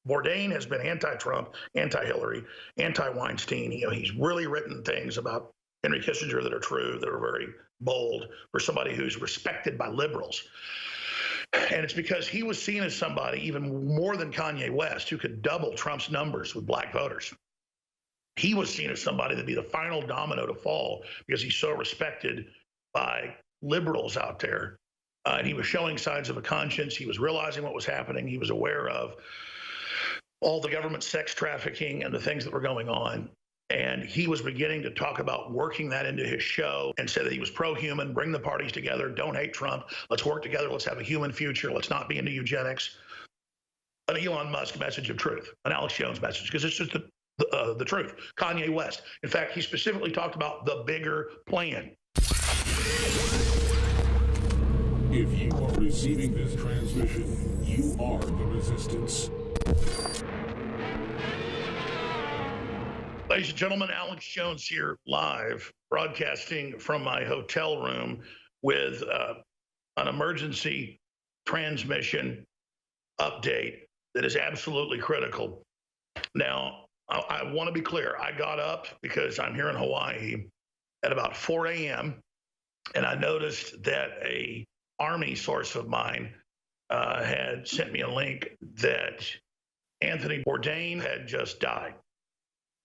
Bourdain has been anti-Trump, anti-Hillary, anti-Weinstein. He's really written things about Henry Kissinger that are true, that are very bold for somebody who's respected by liberals. And it's because he was seen as somebody, even more than Kanye West, who could double Trump's numbers with black voters. He was seen as somebody that'd be the final domino to fall because he's so respected by liberals out there. And he was showing signs of a conscience. He was realizing what was happening. He was aware of all the government sex trafficking and the things that were going on. And he was beginning to talk about working that into his show and said that he was pro-human, bring the parties together, don't hate Trump, let's work together, let's have a human future, let's not be into eugenics. An Elon Musk message of truth, an Alex Jones message, because it's just the truth. Kanye West. In fact, he specifically talked about the bigger plan. If you are receiving this transmission, you are the resistance. Ladies and gentlemen, Alex Jones here, live, broadcasting from my hotel room with an emergency transmission update that is absolutely critical. Now, I want to be clear. I got up because I'm here in Hawaii at about 4 a.m. and I noticed that a Army source of mine had sent me a link that Anthony Bourdain had just died,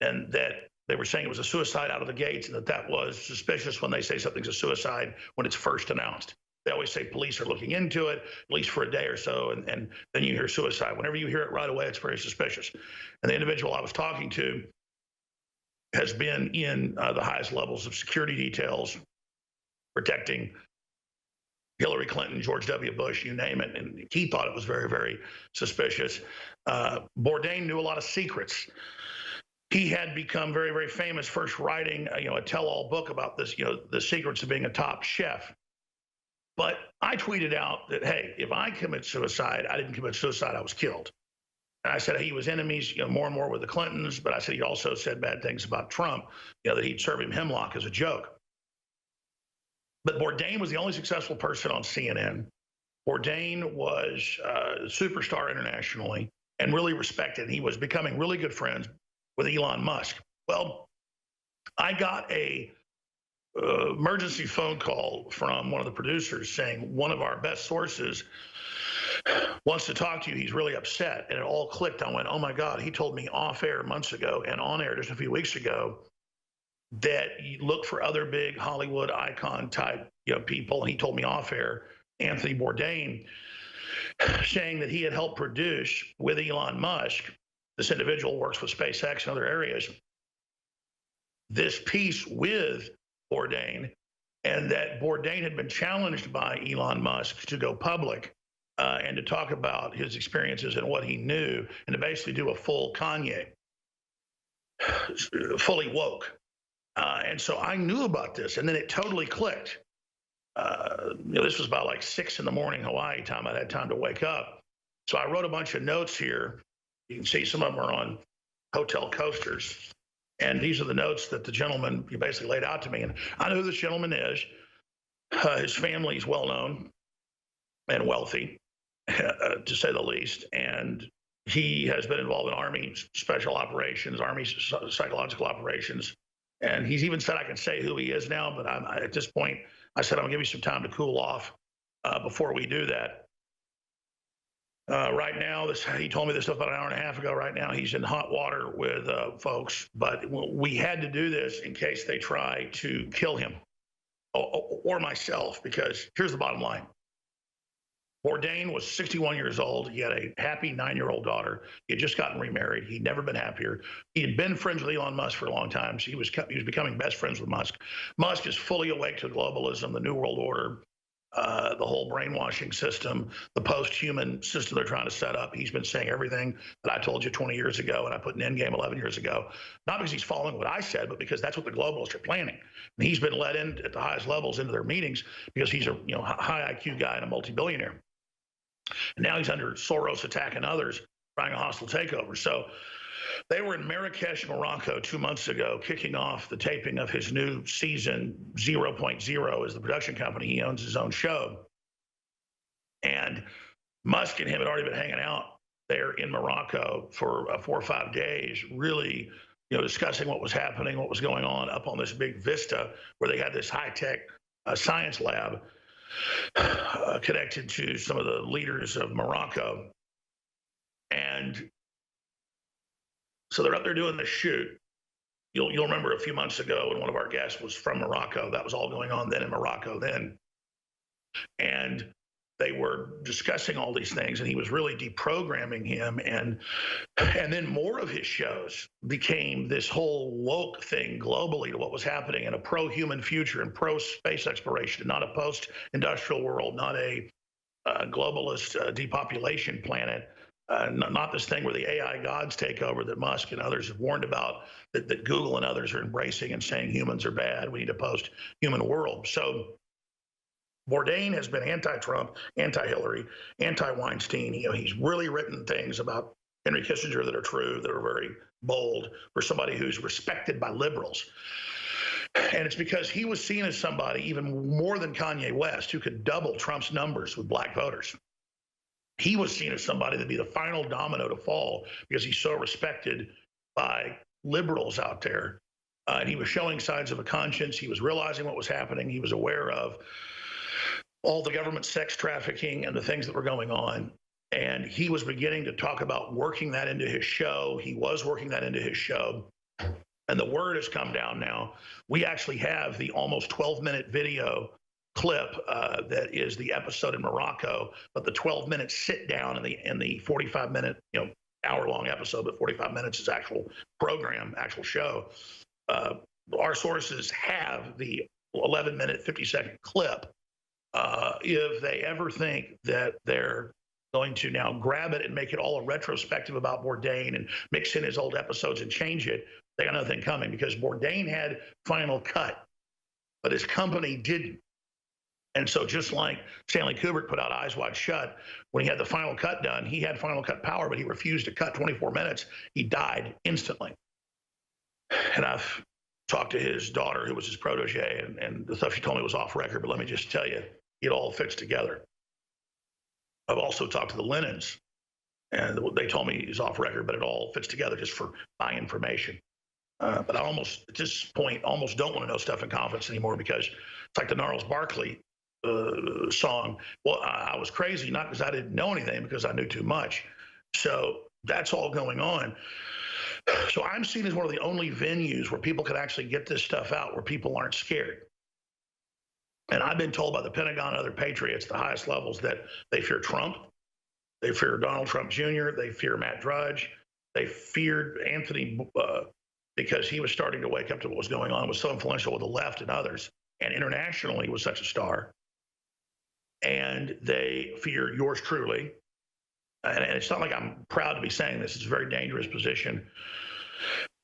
and that they were saying it was a suicide out of the gates, and that was suspicious when they say something's a suicide when it's first announced. They always say police are looking into it, at least for a day or so, and then you hear suicide. Whenever you hear it right away, it's very suspicious. And the individual I was talking to has been in the highest levels of security details, protecting Hillary Clinton, George W. Bush, you name it, and he thought it was very, very suspicious. Bourdain knew a lot of secrets. He had become very, very famous, first writing a tell-all book about this, the secrets of being a top chef. But I tweeted out that, hey, if I commit suicide, I didn't commit suicide, I was killed. And I said he was enemies, more and more with the Clintons, but I said he also said bad things about Trump, that he'd serve him hemlock as a joke. But Bourdain was the only successful person on CNN. Bourdain was a superstar internationally and really respected. He was becoming really good friends with Elon Musk. Well, I got a emergency phone call from one of the producers saying one of our best sources wants to talk to you. He's really upset. And it all clicked. I went, oh my God, he told me off air months ago and on air just a few weeks ago that you look for other big Hollywood icon type people. And he told me off air, Anthony Bourdain, saying that he had helped produce with Elon Musk, this individual works with SpaceX and other areas, this piece with Bourdain, and that Bourdain had been challenged by Elon Musk to go public and to talk about his experiences and what he knew, and to basically do a full Kanye, fully woke. And so I knew about this, and then it totally clicked. This was about like 6 in the morning Hawaii time. I had time to wake up. So I wrote a bunch of notes here. You can see some of them are on hotel coasters. And these are the notes that the gentleman basically laid out to me. And I know who this gentleman is. His family is well-known and wealthy, to say the least. And he has been involved in Army special operations, Army psychological operations. And he's even said I can say who he is now, but at this point, I said, I'm gonna give you some time to cool off before we do that. Right now, he told me this stuff about an hour and a half ago. Right now, he's in hot water with folks, but we had to do this in case they try to kill him or myself, because here's the bottom line. Bourdain was 61 years old. He had a happy 9-year-old daughter. He had just gotten remarried. He'd never been happier. He had been friends with Elon Musk for a long time, so he was becoming best friends with Musk. Musk is fully awake to globalism, the New World Order, the whole brainwashing system, the post-human system they're trying to set up. He's been saying everything that I told you 20 years ago, and I put in Endgame 11 years ago, not because he's following what I said, but because that's what the globalists are planning. And he's been let in at the highest levels into their meetings because he's a high IQ guy and a multi-billionaire. And now he's under Soros attack and others trying a hostile takeover. So they were in Marrakesh, Morocco 2 months ago, kicking off the taping of his new season. 0.0 is the production company. He owns his own show. And Musk and him had already been hanging out there in Morocco for 4 or 5 days, really, discussing what was happening, what was going on up on this big vista where they had this high-tech science lab connected to some of the leaders of Morocco. And so they're up there doing this shoot. You'll remember a few months ago when one of our guests was from Morocco. That was all going on then in Morocco then. And they were discussing all these things, and he was really deprogramming him. And then more of his shows became this whole woke thing globally to what was happening in a pro-human future and pro-space exploration, not a post-industrial world, not a globalist depopulation planet. Not this thing where the AI gods take over that Musk and others have warned about, that Google and others are embracing and saying humans are bad. We need a post-human world. So Bourdain has been anti-Trump, anti-Hillary, anti-Weinstein. He's really written things about Henry Kissinger that are true, that are very bold for somebody who's respected by liberals. And it's because he was seen as somebody, even more than Kanye West, who could double Trump's numbers with black voters. He was seen as somebody that'd be the final domino to fall because he's so respected by liberals out there. And he was showing signs of a conscience. He was realizing what was happening. He was aware of all the government sex trafficking and the things that were going on. And he was beginning to talk about working that into his show. He was working that into his show. And the word has come down now. We actually have the almost 12-minute video clip that is the episode in Morocco, but the 12-minute sit down in the 45-minute, hour-long episode, but 45 minutes is actual program, actual show. Our sources have the 11-minute, 50-second clip. If they ever think that they're going to now grab it and make it all a retrospective about Bourdain and mix in his old episodes and change it, they got nothing coming, because Bourdain had Final Cut, but his company didn't. And so just like Stanley Kubrick put out Eyes Wide Shut, when he had the Final Cut done, he had Final Cut power, but he refused to cut 24 minutes. He died instantly. And I've talked to his daughter, who was his protege, and the stuff she told me was off record, but let me just tell you, it all fits together. I've also talked to the Lennons, and they told me he's off record, but it all fits together just for my information. But I almost, at this point, almost don't want to know stuff in confidence anymore, because it's like the Gnarls Barkley song. Well, I was crazy, not because I didn't know anything, because I knew too much. So that's all going on. So I'm seen as one of the only venues where people can actually get this stuff out, where people aren't scared. And I've been told by the Pentagon and other patriots, the highest levels, that they fear Trump, they fear Donald Trump Jr., they fear Matt Drudge, they feared Anthony because he was starting to wake up to what was going on, was so influential with the left and others, and internationally was such a star. And they fear yours truly. And it's not like I'm proud to be saying this. It's a very dangerous position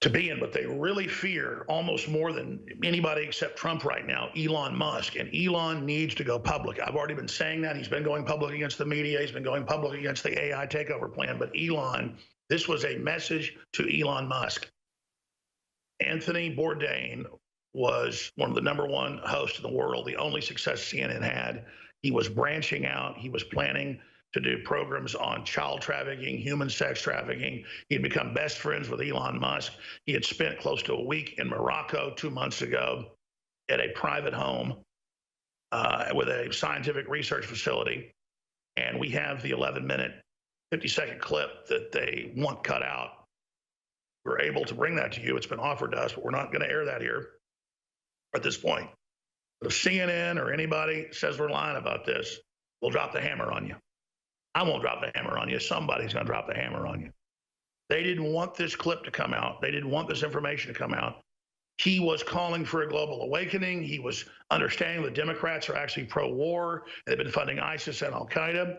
to be in, but they really fear, almost more than anybody except Trump right now, Elon Musk. And Elon needs to go public. I've already been saying that. He's been going public against the media. He's been going public against the AI takeover plan. But Elon, this was a message to Elon Musk. Anthony Bourdain was one of the #1 hosts in the world, the only success CNN had. He was branching out. He was planning to do programs on child trafficking, human sex trafficking. He had become best friends with Elon Musk. He had spent close to a week in Morocco 2 months ago at a private home with a scientific research facility. And we have the 11-minute, 50-second clip that they want cut out. We're able to bring that to you. It's been offered to us, but we're not going to air that here at this point. But if CNN or anybody says we're lying about this, we'll drop the hammer on you. I won't drop the hammer on you. Somebody's going to drop the hammer on you. They didn't want this clip to come out. They didn't want this information to come out. He was calling for a global awakening. He was understanding the Democrats are actually pro-war. They've been funding ISIS and Al-Qaeda.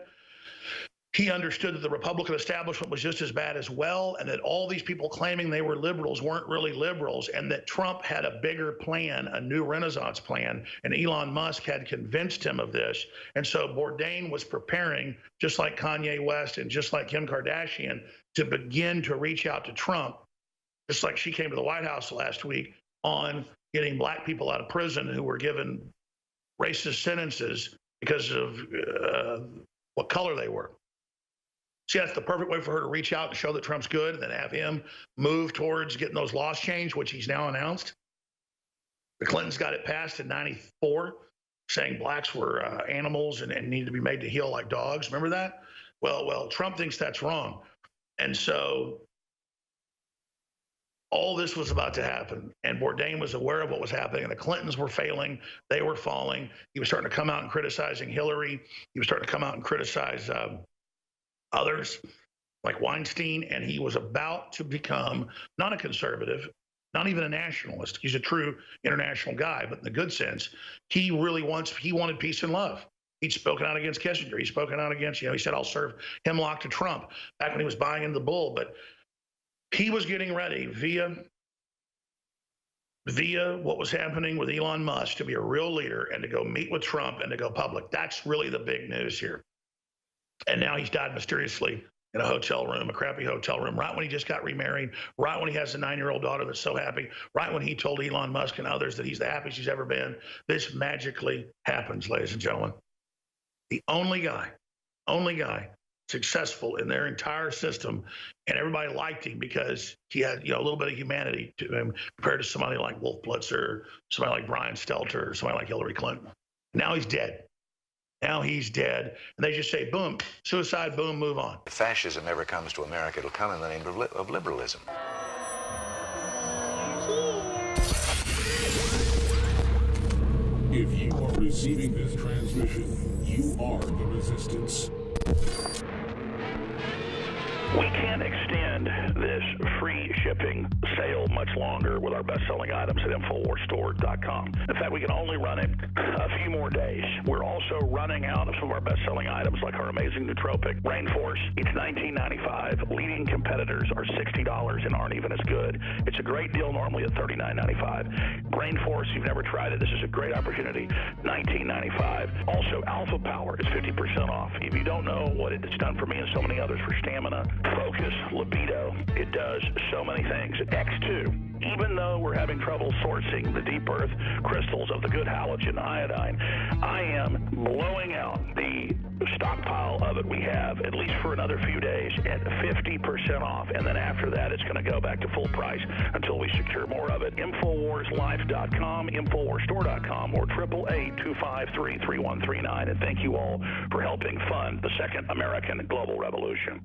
He understood that the Republican establishment was just as bad as well, and that all these people claiming they were liberals weren't really liberals, and that Trump had a bigger plan, a new Renaissance plan, and Elon Musk had convinced him of this. And so Bourdain was preparing, just like Kanye West and just like Kim Kardashian, to begin to reach out to Trump, just like she came to the White House last week on getting black people out of prison who were given racist sentences because of what color they were. See, that's the perfect way for her to reach out and show that Trump's good, and then have him move towards getting those laws changed, which he's now announced. The Clintons got it passed in '94, saying blacks were animals and needed to be made to heel like dogs. Remember that? Well, Trump thinks that's wrong. And so all this was about to happen. And Bourdain was aware of what was happening. And the Clintons were failing. They were falling. He was starting to come out and criticizing Hillary. He was starting to come out and criticize others like Weinstein. And he was about to become not a conservative, not even a nationalist. He's a true international guy, but in the good sense, he wanted peace and love. He'd spoken out against Kissinger. He'd spoken out against, he said, I'll serve hemlock to Trump back when he was buying into the bull. But he was getting ready via what was happening with Elon Musk to be a real leader and to go meet with Trump and to go public. That's really the big news here. And now he's died mysteriously in a hotel room, a crappy hotel room, right when he just got remarried, right when he has a 9-year-old daughter that's so happy, right when he told Elon Musk and others that he's the happiest he's ever been. This magically happens, ladies and gentlemen. The only guy successful in their entire system, and everybody liked him because he had a little bit of humanity to him compared to somebody like Wolf Blitzer, somebody like Brian Stelter, or somebody like Hillary Clinton. Now he's dead. And they just say, boom, suicide, boom, move on. If fascism ever comes to America, it'll come in the name of liberalism. If you are receiving this transmission, you are the resistance. We can't extend this free shipping sale much longer with our best-selling items at InfoWarsStore.com. In fact, we can only run it a few more days. We're also running out of some of our best-selling items, like our amazing nootropic Rainforce. It's $19.95. Leading competitors are $60 and aren't even as good. It's a great deal normally at $39.95. Rainforce, you've never tried it, this is a great opportunity, $19.95. Also, Alpha Power is 50% off. If you don't know what it's done for me and so many others for stamina, focus, libido, it does so many things. X2, even though we're having trouble sourcing the deep earth crystals of the good halogen iodine, I am blowing out the stockpile of it we have, at least for another few days, at 50% off. And then after that, it's going to go back to full price until we secure more of it. InfoWarsLife.com, InfoWarsStore.com, or 888-253-3139. And thank you all for helping fund the second American global revolution.